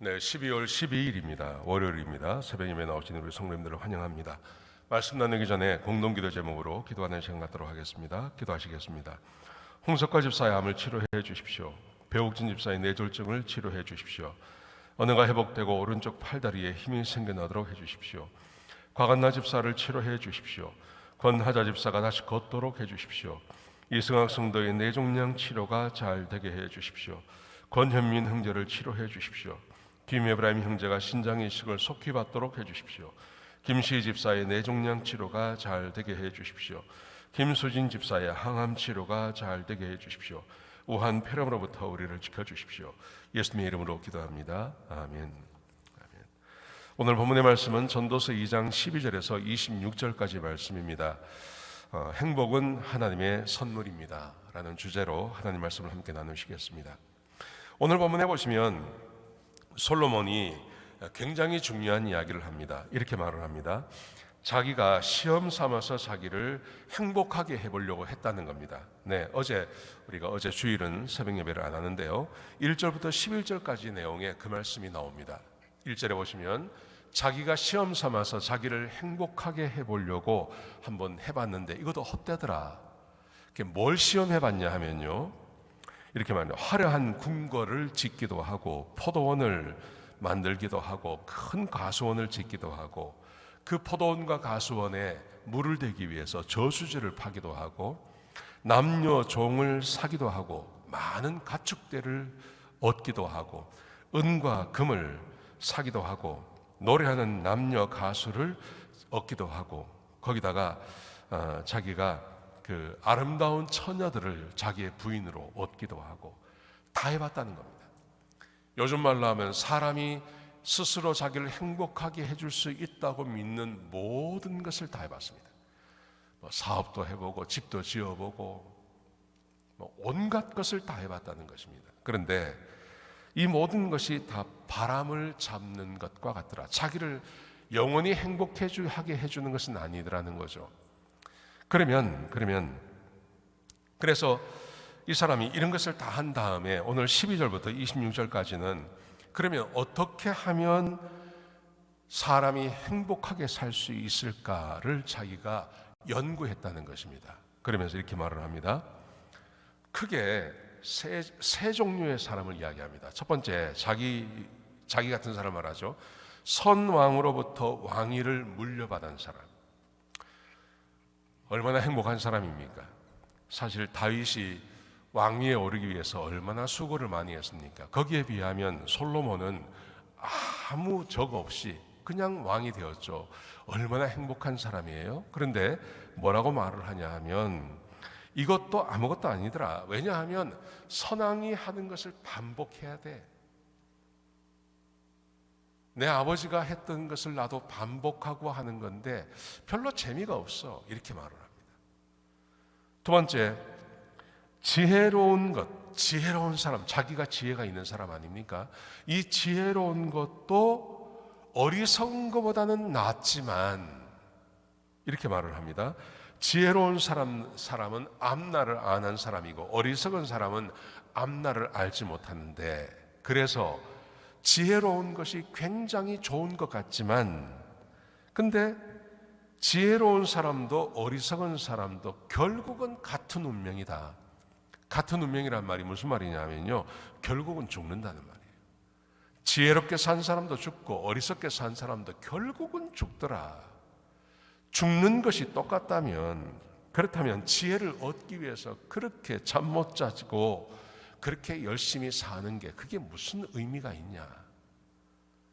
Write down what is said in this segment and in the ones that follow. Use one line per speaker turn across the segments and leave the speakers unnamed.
네, 12월 12일입니다. 월요일입니다. 새벽 예배 나오신 우리 성도님들을 환영합니다. 말씀 나누기 전에 공동기도 제목으로 기도하는 시간 갖도록 하겠습니다. 기도하시겠습니다. 홍석과 집사의 암을 치료해 주십시오. 배옥진 집사의 뇌졸중을 치료해 주십시오. 언어가 회복되고 오른쪽 팔다리에 힘이 생겨나도록 해 주십시오. 곽한나 집사를 치료해 주십시오. 권하자 집사가 다시 걷도록 해 주십시오. 이승학 성도의 뇌종양 치료가 잘 되게 해 주십시오. 권현민 형제를 치료해 주십시오. 김에브라임 형제가 신장 이식을 속히 받도록 해 주십시오. 김시희 집사의 뇌종양 치료가 잘 되게 해 주십시오. 김수진 집사의 항암 치료가 잘 되게 해 주십시오. 우한 폐렴으로부터 우리를 지켜 주십시오. 예수님의 이름으로 기도합니다. 아멘. 오늘 본문의 말씀은 전도서 2장 12절에서 26절까지 말씀입니다. 행복은 하나님의 선물입니다 라는 주제로 하나님 말씀을 함께 나누시겠습니다. 오늘 본문에 보시면 솔로몬이 굉장히 중요한 이야기를 합니다. 이렇게 말을 합니다. 자기가 시험 삼아서 자기를 행복하게 해보려고 했다는 겁니다. 네, 우리가 어제 주일은 새벽 예배를 안 하는데요, 1절부터 11절까지 내용에 그 말씀이 나옵니다. 1절에 보시면 자기가 시험 삼아서 자기를 행복하게 해보려고 한번 해봤는데 이것도 헛되더라. 뭘 시험해봤냐 하면요, 이렇게 말해요. 화려한 궁궐을 짓기도 하고 포도원을 만들기도 하고 큰 가수원을 짓기도 하고 그 포도원과 가수원에 물을 대기 위해서 저수지를 파기도 하고 남녀 종을 사기도 하고 많은 가축대를 얻기도 하고 은과 금을 사기도 하고 노래하는 남녀 가수를 얻기도 하고 거기다가 자기가 그 아름다운 처녀들을 자기의 부인으로 얻기도 하고 다 해봤다는 겁니다. 요즘 말로 하면 사람이 스스로 자기를 행복하게 해줄 수 있다고 믿는 모든 것을 다 해봤습니다. 사업도 해보고 집도 지어보고 온갖 것을 다 해봤다는 것입니다. 그런데 이 모든 것이 다 바람을 잡는 것과 같더라. 자기를 영원히 행복하게 해주는 것은 아니더라는 거죠. 그래서 이 사람이 이런 것을 다 한 다음에 오늘 12절부터 26절까지는 그러면 어떻게 하면 사람이 행복하게 살 수 있을까를 자기가 연구했다는 것입니다. 그러면서 이렇게 말을 합니다. 크게 세 종류의 사람을 이야기합니다. 첫 번째, 자기 같은 사람 말하죠. 선왕으로부터 왕위를 물려받은 사람. 얼마나 행복한 사람입니까? 사실 다윗이 왕위에 오르기 위해서 얼마나 수고를 많이 했습니까? 거기에 비하면 솔로몬은 아무 적 없이 그냥 왕이 되었죠. 얼마나 행복한 사람이에요? 그런데 뭐라고 말을 하냐 하면 이것도 아무것도 아니더라. 왜냐하면 선왕이 하는 것을 반복해야 돼. 내 아버지가 했던 것을 나도 반복하고 하는 건데 별로 재미가 없어. 이렇게 말을 합니다. 두 번째, 지혜로운 사람, 자기가 지혜가 있는 사람 아닙니까? 이 지혜로운 것도 어리석은 것보다는 낫지만 이렇게 말을 합니다. 지혜로운 사람은 앞날을 아는 사람이고 어리석은 사람은 앞날을 알지 못하는데, 그래서 지혜로운 것이 굉장히 좋은 것 같지만 근데 지혜로운 사람도 어리석은 사람도 결국은 같은 운명이다. 같은 운명이란 말이 무슨 말이냐면요, 결국은 죽는다는 말이에요. 지혜롭게 산 사람도 죽고 어리석게 산 사람도 결국은 죽더라. 죽는 것이 똑같다면, 그렇다면 지혜를 얻기 위해서 그렇게 잠 못 자고 그렇게 열심히 사는 게 그게 무슨 의미가 있냐?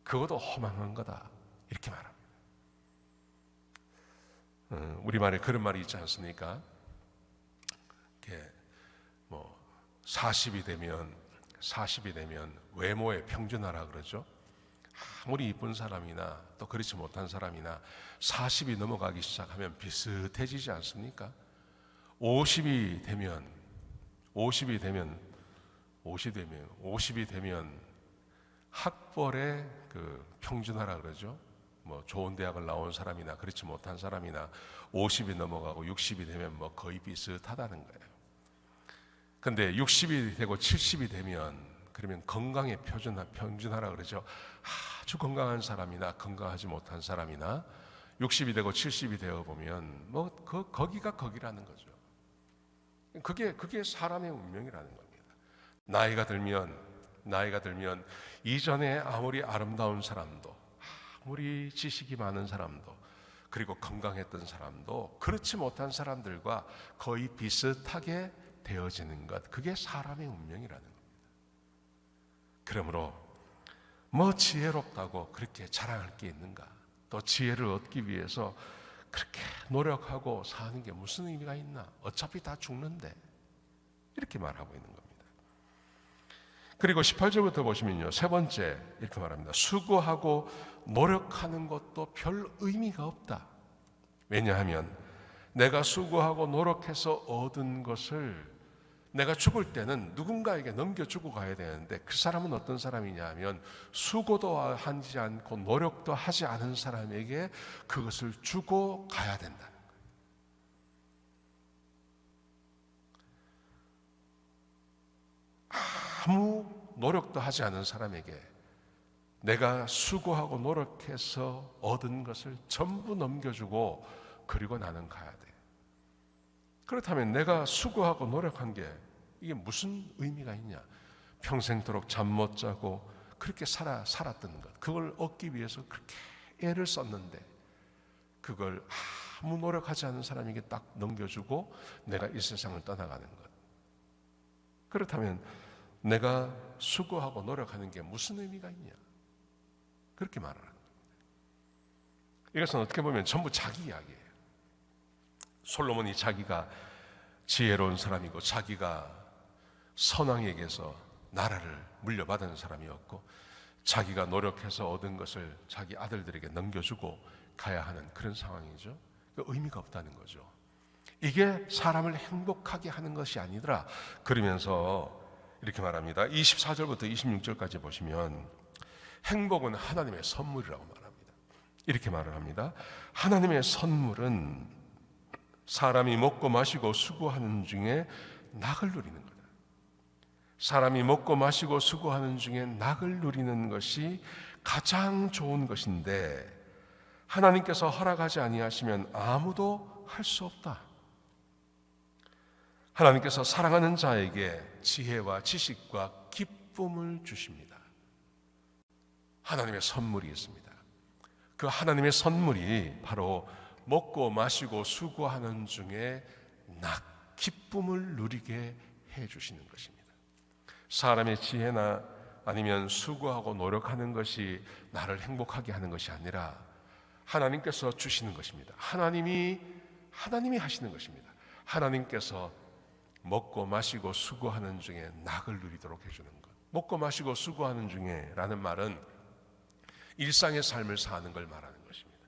그것도 허망한 거다. 이렇게 말합니다. 우리말에 그런 말이 있지 않습니까? 이렇게 40이 되면 외모에 평준화라 그러죠. 아무리 이쁜 사람이나 또 그렇지 못한 사람이나 40이 넘어가기 시작하면 비슷해지지 않습니까? 50이 되면 학벌의 그 평준화라 그러죠. 좋은 대학을 나온 사람이나 그렇지 못한 사람이나 50이 넘어가고 60이 되면 거의 비슷하다는 거예요. 근데 60이 되고 70이 되면 그러면 건강에 평준하라 그러죠. 아주 건강한 사람이나 건강하지 못한 사람이나 60이 되고 70이 되어 보면 거기가 거기라는 거죠. 그게 사람의 운명이라는 겁니다. 나이가 들면 이전에 아무리 아름다운 사람도, 아무리 지식이 많은 사람도, 그리고 건강했던 사람도 그렇지 못한 사람들과 거의 비슷하게 되어지는 것, 그게 사람의 운명이라는 겁니다. 그러므로 지혜롭다고 그렇게 자랑할 게 있는가? 또 지혜를 얻기 위해서 그렇게 노력하고 사는 게 무슨 의미가 있나? 어차피 다 죽는데, 이렇게 말하고 있는 겁니다. 그리고 18절부터 보시면요, 세 번째 이렇게 말합니다. 수고하고 노력하는 것도 별 의미가 없다. 왜냐하면 내가 수고하고 노력해서 얻은 것을 내가 죽을 때는 누군가에게 넘겨주고 가야 되는데, 그 사람은 어떤 사람이냐 하면 수고도 하지 않고 노력도 하지 않은 사람에게 그것을 주고 가야 된다는 거예요. 아무 노력도 하지 않은 사람에게 내가 수고하고 노력해서 얻은 것을 전부 넘겨주고 그리고 나는 가야 돼. 그렇다면 내가 수고하고 노력한 게 이게 무슨 의미가 있냐? 평생도록 잠 못 자고 그렇게 살았던 것, 그걸 얻기 위해서 그렇게 애를 썼는데 그걸 아무 노력하지 않은 사람에게 딱 넘겨주고 내가 이 세상을 떠나가는 것, 그렇다면 내가 수고하고 노력하는 게 무슨 의미가 있냐? 그렇게 말하는 겁니다. 이것은 어떻게 보면 전부 자기 이야기예요. 솔로몬이 자기가 지혜로운 사람이고 자기가 선왕에게서 나라를 물려받은 사람이었고 자기가 노력해서 얻은 것을 자기 아들들에게 넘겨주고 가야 하는 그런 상황이죠. 의미가 없다는 거죠. 이게 사람을 행복하게 하는 것이 아니더라. 그러면서 이렇게 말합니다. 24절부터 26절까지 보시면 행복은 하나님의 선물이라고 말합니다. 이렇게 말을 합니다. 하나님의 선물은 사람이 먹고 마시고 수고하는 중에 낙을 누리는 거다. 사람이 먹고 마시고 수고하는 중에 낙을 누리는 것이 가장 좋은 것인데 하나님께서 허락하지 아니하시면 아무도 할 수 없다. 하나님께서 사랑하는 자에게 지혜와 지식과 기쁨을 주십니다. 하나님의 선물이 있습니다. 그 하나님의 선물이 바로 먹고 마시고 수고하는 중에 기쁨을 누리게 해주시는 것입니다. 사람의 지혜나 아니면 수고하고 노력하는 것이 나를 행복하게 하는 것이 아니라 하나님께서 주시는 것입니다. 하나님이 하시는 것입니다. 하나님께서 먹고 마시고 수고하는 중에 낙을 누리도록 해주는 것. 먹고 마시고 수고하는 중에 라는 말은 일상의 삶을 사는 걸 말하는 것입니다.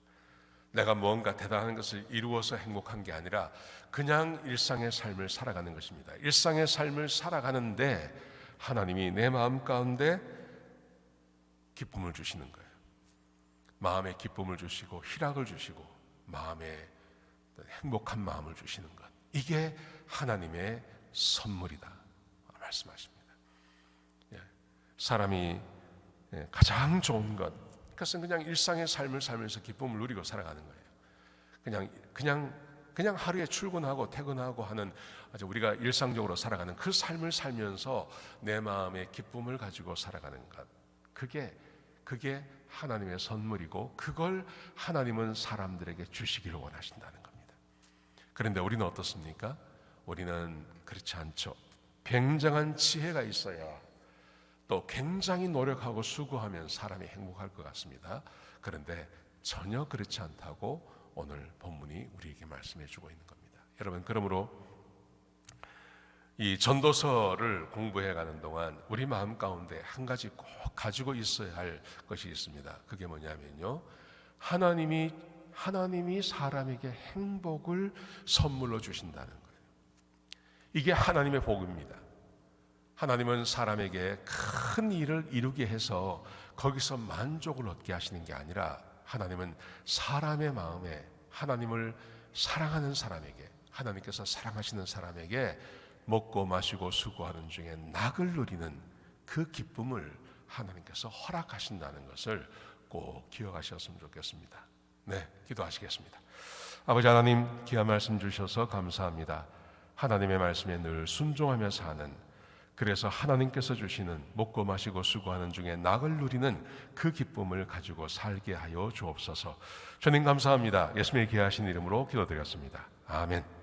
내가 무언가 대단한 것을 이루어서 행복한 게 아니라 그냥 일상의 삶을 살아가는 것입니다. 일상의 삶을 살아가는데 하나님이 내 마음 가운데 기쁨을 주시는 거예요. 마음에 기쁨을 주시고 희락을 주시고 마음에 행복한 마음을 주시는 것, 이게 하나님의 선물이다 말씀하십니다. 사람이 가장 좋은 것, 그것은 그냥 일상의 삶을 살면서 기쁨을 누리고 살아가는 거예요. 그냥 하루에 출근하고 퇴근하고 하는 아주 우리가 일상적으로 살아가는 그 삶을 살면서 내 마음에 기쁨을 가지고 살아가는 것, 그게 하나님의 선물이고 그걸 하나님은 사람들에게 주시기를 원하신다는 겁니다. 그런데 우리는 어떻습니까? 우리는 그렇지 않죠. 굉장한 지혜가 있어야 또 굉장히 노력하고 수고하면 사람이 행복할 것 같습니다. 그런데 전혀 그렇지 않다고 오늘 본문이 우리에게 말씀해 주고 있는 겁니다. 여러분, 그러므로 이 전도서를 공부해 가는 동안 우리 마음 가운데 한 가지 꼭 가지고 있어야 할 것이 있습니다. 그게 뭐냐면요, 하나님이 사람에게 행복을 선물로 주신다는 거예요. 이게 하나님의 복입니다. 하나님은 사람에게 큰 일을 이루게 해서 거기서 만족을 얻게 하시는 게 아니라 하나님은 사람의 마음에 하나님을 사랑하는 사람에게, 하나님께서 사랑하시는 사람에게 먹고 마시고 수고하는 중에 낙을 누리는 그 기쁨을 하나님께서 허락하신다는 것을 꼭 기억하셨으면 좋겠습니다. 네, 기도하시겠습니다. 아버지 하나님, 귀한 말씀 주셔서 감사합니다. 하나님의 말씀에 늘 순종하며 사는, 그래서 하나님께서 주시는 먹고 마시고 수고하는 중에 낙을 누리는 그 기쁨을 가지고 살게 하여 주옵소서. 주님 감사합니다. 예수님의 귀하신 이름으로 기도드렸습니다. 아멘.